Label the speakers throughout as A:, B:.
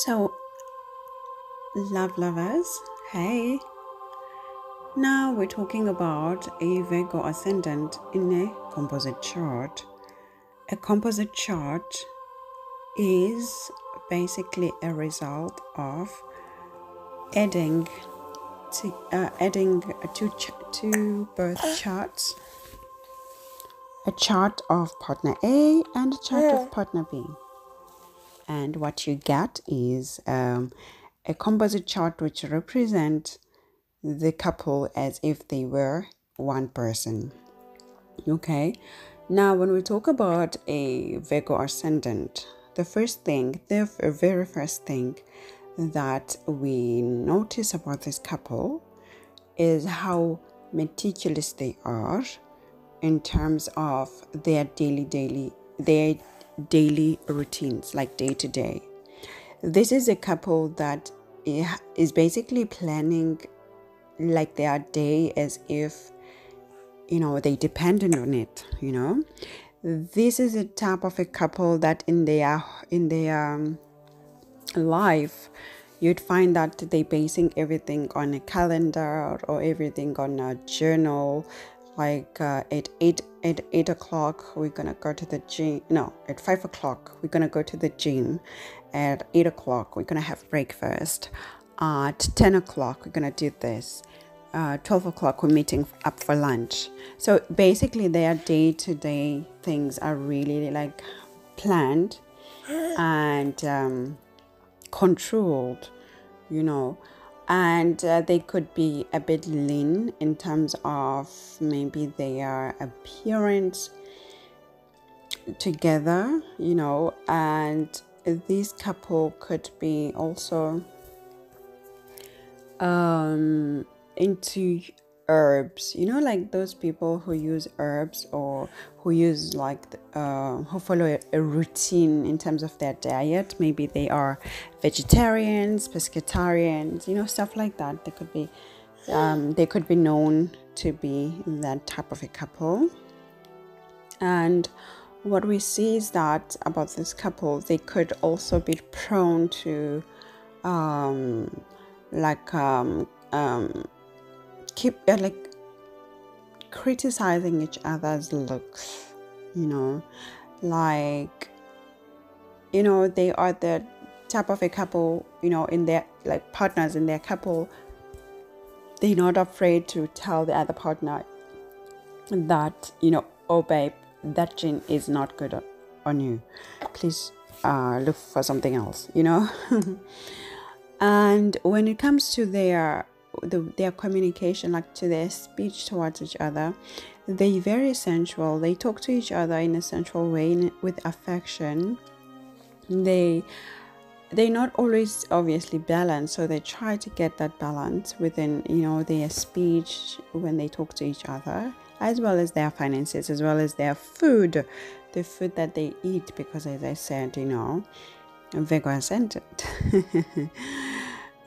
A: So, love lovers, hey. Now we're talking about a Virgo Ascendant in a composite chart. A composite chart is basically a result of adding two birth charts, a chart of partner A and a chart of partner B. And what you get is a composite chart which represents the couple as if they were one person. Okay, now when we talk about a Virgo Ascendant, the very first thing that we notice about this couple is how meticulous they are in terms of their daily routines, like day to day. This is a couple that is basically planning like their day as if they dependent on it. This is a type of a couple that in their life you'd find that they basing everything on a calendar or everything on a journal. Like at 8 o'clock we're gonna go to the gym. No, at 5 o'clock we're gonna go to the gym. At 8 o'clock we're gonna have breakfast. At 10 o'clock we're gonna do this. 12 o'clock we're meeting up for lunch. So basically their day-to-day things are really like planned and controlled, and they could be a bit lean in terms of maybe their appearance together, and this couple could be also into herbs, like those people who use herbs or who use who follow a routine in terms of their diet. Maybe they are vegetarians, pescatarians, stuff like that. They could be known to be that type of a couple. And what we see is that about this couple, they could also be prone to keep criticizing each other's looks, they are the type of a couple, in their partners in their couple, they're not afraid to tell the other partner that, oh babe, that jean is not good on you, please look for something else, And when it comes to their communication, like to their speech towards each other, they're very sensual. They talk to each other in a sensual way, with affection. They're not always obviously balanced, so they try to get that balance within their speech when they talk to each other, as well as their finances, as well as their food, the food that they eat, because as I said, Virgo Ascendant.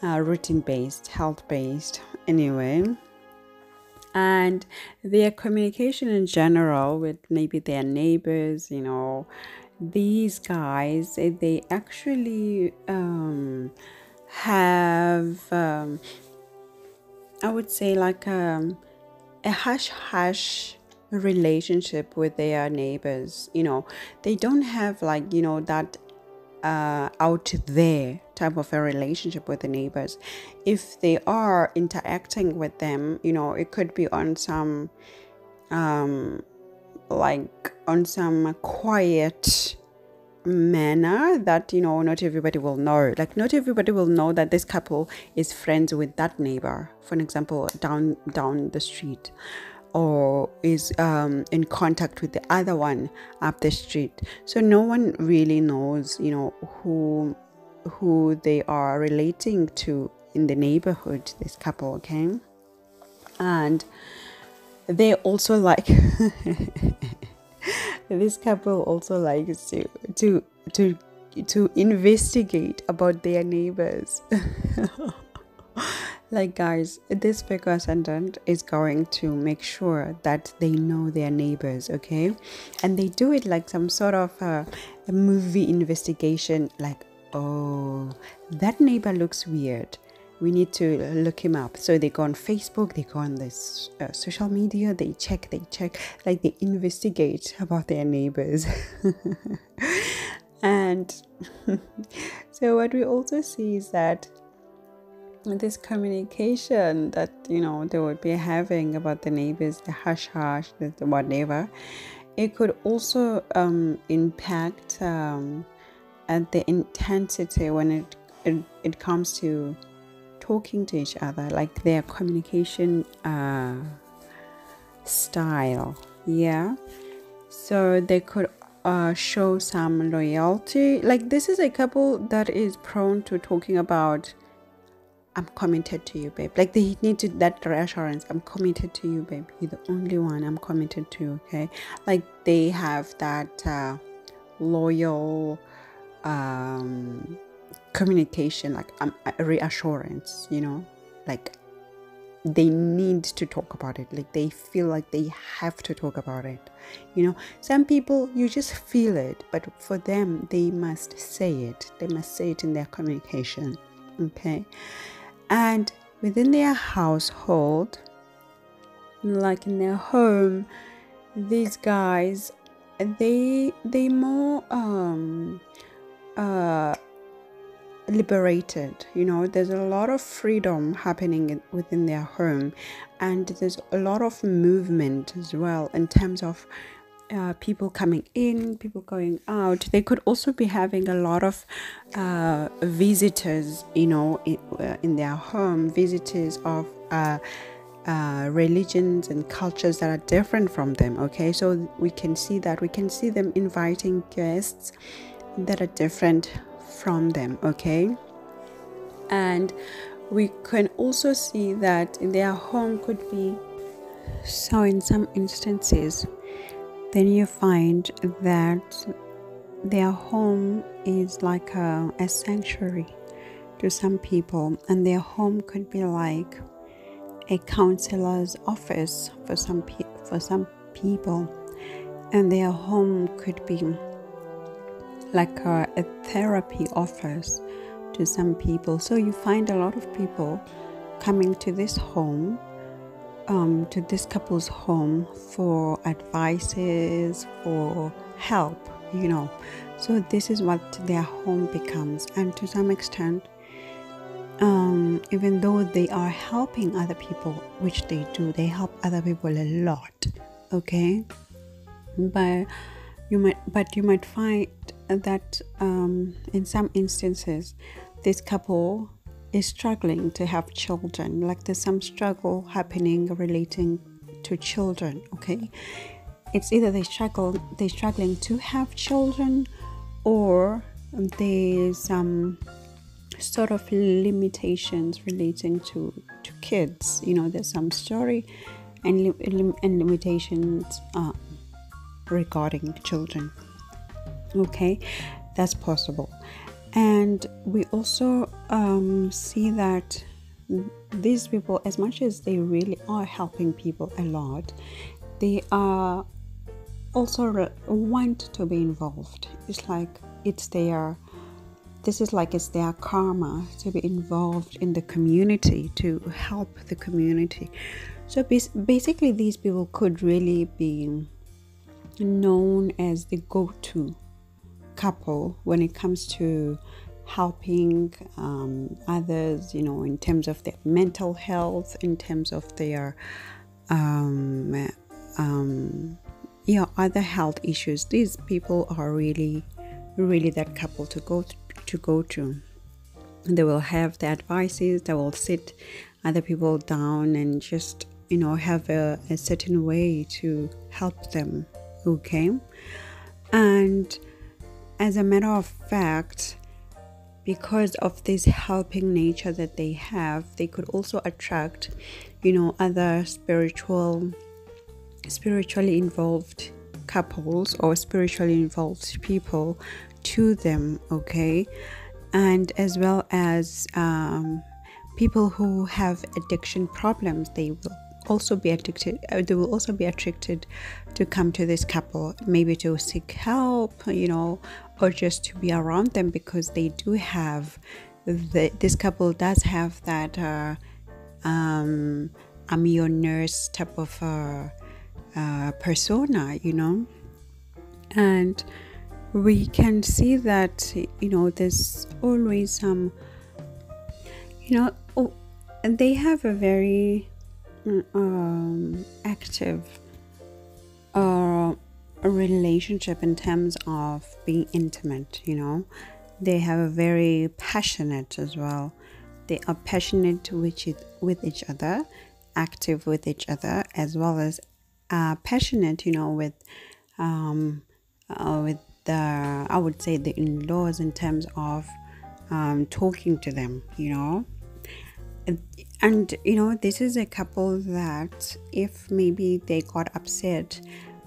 A: Routine-based, health-based, anyway. And their communication in general with maybe their neighbors, these guys, they actually have, I would say, like a hush-hush relationship with their neighbors. They don't have that out there type of a relationship with the neighbors. If they are interacting with them, it could be on some quiet manner that not everybody will know. Not everybody will know that this couple is friends with that neighbor, for example, down the street, or is in contact with the other one up the street. So no one really knows who they are relating to in the neighborhood, this couple. Okay, and they also this couple also likes to investigate about their neighbors. Guys, this Virgo Ascendant is going to make sure that they know their neighbors, okay? And they do it like some sort of a movie investigation, oh, that neighbor looks weird. We need to look him up. So they go on Facebook, they go on this social media, they check, like they investigate about their neighbors. And so what we also see is that this communication that, you know, they would be having about the neighbors, the hush, the whatever, it could also impact at the intensity when it comes to talking to each other, like their communication style. Yeah, so they could show some loyalty. Like, this is a couple that is prone to talking about, I'm committed to you, babe. Like, they need to that reassurance. I'm committed to you, babe. You're the only one I'm committed to. Okay, like they have that loyal communication, like reassurance, you know, like they need to talk about it, like they feel like they have to talk about it, you know. Some people, you just feel it, but for them, they must say it. They must say it in their communication. Okay. And within their household, like in their home, these guys, they more liberated, you know. There's a lot of freedom happening within their home, and there's a lot of movement as well in terms of people coming in, people going out. They could also be having a lot of visitors, you know, in their home, visitors of religions and cultures that are different from them. Okay, so we can see them inviting guests that are different from them. Okay, and we can also see that their home could be, so in some instances, then you find that their home is like a sanctuary to some people, and their home could be like a counselor's office for some people, and their home could be like a therapy office to some people. So you find a lot of people coming to this home, to this couple's home, for advices, for help, you know. So this is what their home becomes. And to some extent, even though they are helping other people, which they do, they help other people a lot. Okay, but you might find that in some instances, this couple is struggling to have children. Like, there's some struggle happening relating to children. Okay, it's either they're struggling to have children, or there's some sort of limitations relating to kids. You know, there's some story and limitations regarding children. Okay, that's possible. And we also see that these people, as much as they really are helping people a lot, they are also want to be involved. It's like it's their karma to be involved in the community, to help the community. So basically, these people could really be known as the go-to couple when it comes to helping others, you know, in terms of their mental health, in terms of their other health issues. These people are really that couple to go to. They will have the advices, they will sit other people down and just, you know, have a certain way to help them. Okay, and as a matter of fact, because of this helping nature that they have, they could also attract, you know, other spiritually involved couples or spiritually involved people to them. Okay, and as well as people who have addiction problems, they will also be addicted. They will also be attracted to come to this couple, maybe to seek help, or just to be around them, because they do have this couple does have that I'm your nurse type of persona, and we can see that there's always some and they have a very active relationship in terms of being intimate. They have a very passionate as well. They are passionate with each other, active with each other, as well as passionate with the, I would say, the in-laws, in terms of talking to them, and this is a couple that if maybe they got upset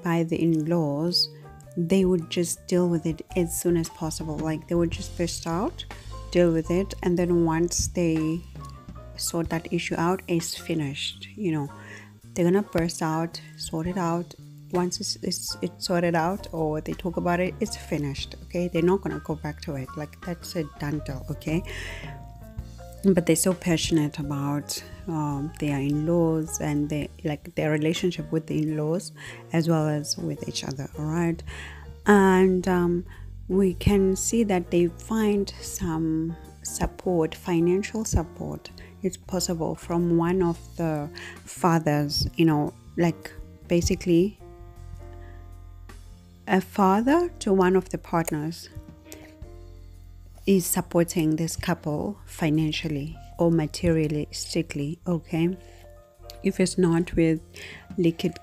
A: by the in-laws, they would just deal with it as soon as possible. Like, they would just burst out, deal with it, and then once they sort that issue out, it's finished. They're gonna burst out, sort it out. Once it's sorted out, or they talk about it, it's finished. Okay, they're not gonna go back to it. Like, that's a done deal. Okay, but they're so passionate about their in-laws and their relationship with the in-laws as well as with each other. All right, and we can see that they find some support, financial support. It's possible from one of the fathers. Like, basically a father to one of the partners is supporting this couple financially or materialistically. Okay, if it's not with liquid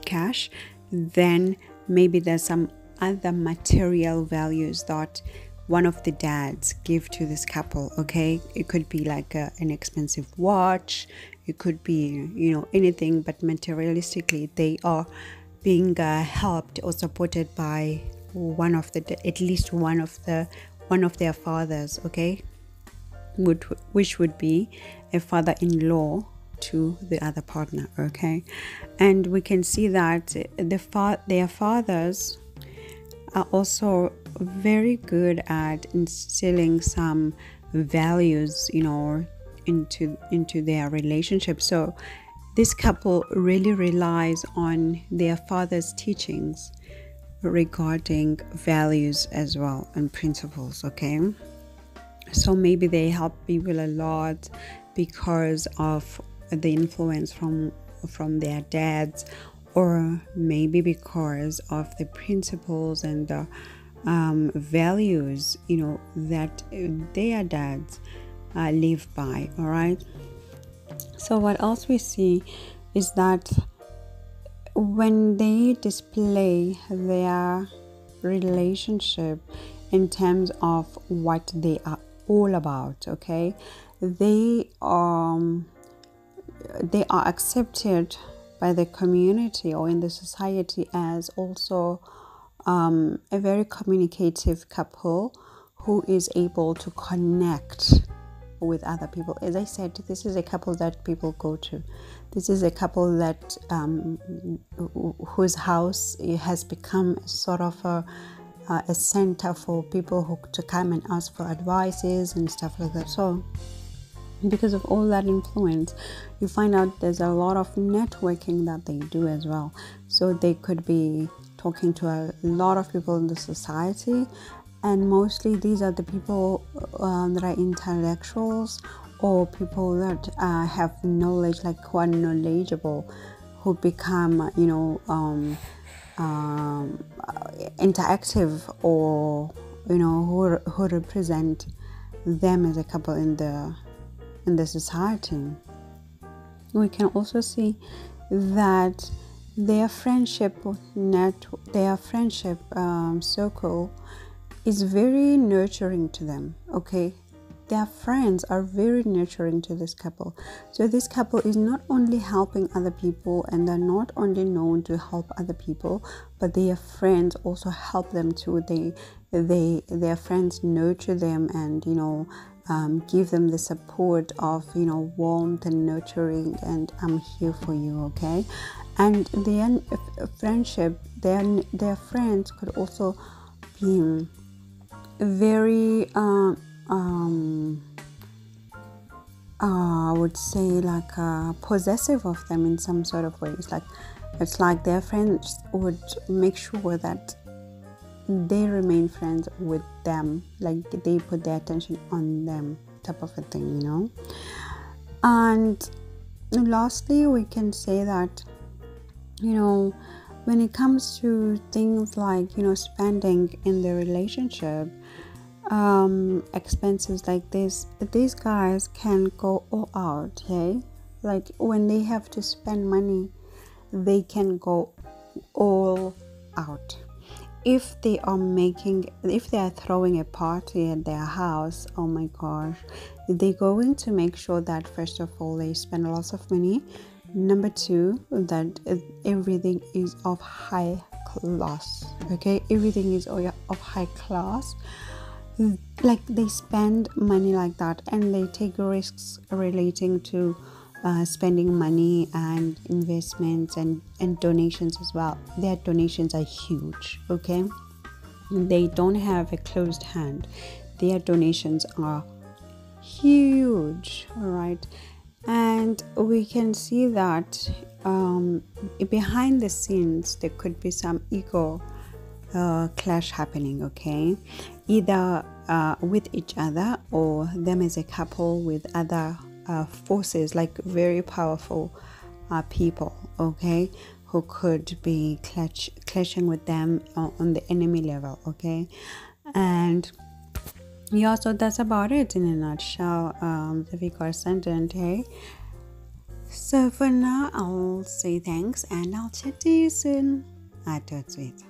A: cash, then maybe there's some other material values that one of the dads give to this couple. Okay, it could be like an expensive watch, it could be anything, but materialistically they are being helped or supported by at least one of their fathers. Okay, which would be a father-in-law to the other partner. Okay, and we can see that their fathers are also very good at instilling some values into their relationship. So this couple really relies on their father's teachings regarding values as well and principles. Okay, so maybe they help people a lot because of the influence from their dads, or maybe because of the principles and the values that their dads live by. All right, so what else we see is that when they display their relationship in terms of what they are all about, okay, they are accepted by the community or in the society as also a very communicative couple who is able to connect with other people. As I said, this is a couple that people go to. This is a couple that whose house has become sort of a center for people to come and ask for advices and stuff like that. So because of all that influence, you find out there's a lot of networking that they do as well. So they could be talking to a lot of people in the society, and mostly these are the people that are intellectuals or people that have knowledge, like who are knowledgeable, who become interactive, or who represent them as a couple in the society. We can also see that their friendship circle is very nurturing to them. Okay, their friends are very nurturing to this couple. So this couple is not only helping other people, and they're not only known to help other people, but their friends also help them too. Their friends nurture them and give them the support of, warmth and nurturing, and I'm here for you, okay? And then friendship, their friends could also be very I would say like possessive of them in some sort of ways. Like it's like their friends would make sure that they remain friends with them, like they put their attention on them, type of a thing, And lastly, we can say that, when it comes to things like, spending in the relationship, expenses like this, these guys can go all out, okay? Like when they have to spend money, they can go all out. If they are throwing a party at their house, oh my gosh, they're going to make sure that first of all they spend lots of money. Number two, that everything is of high class, okay? Everything is of high class. Like they spend money like that, and they take risks relating to spending money and investments and donations as well. Their donations are huge, okay? They don't have a closed hand. Their donations are huge, all right? And we can see that behind the scenes there could be some ego clash happening, okay? Either with each other, or them as a couple with other forces, like very powerful people, okay, who could be clashing with them on the enemy level, okay? And yeah, so that's about it in a nutshell, the Virgo Ascendant, hey? So for now, I'll say thanks, and I'll chat to you soon. Adults with.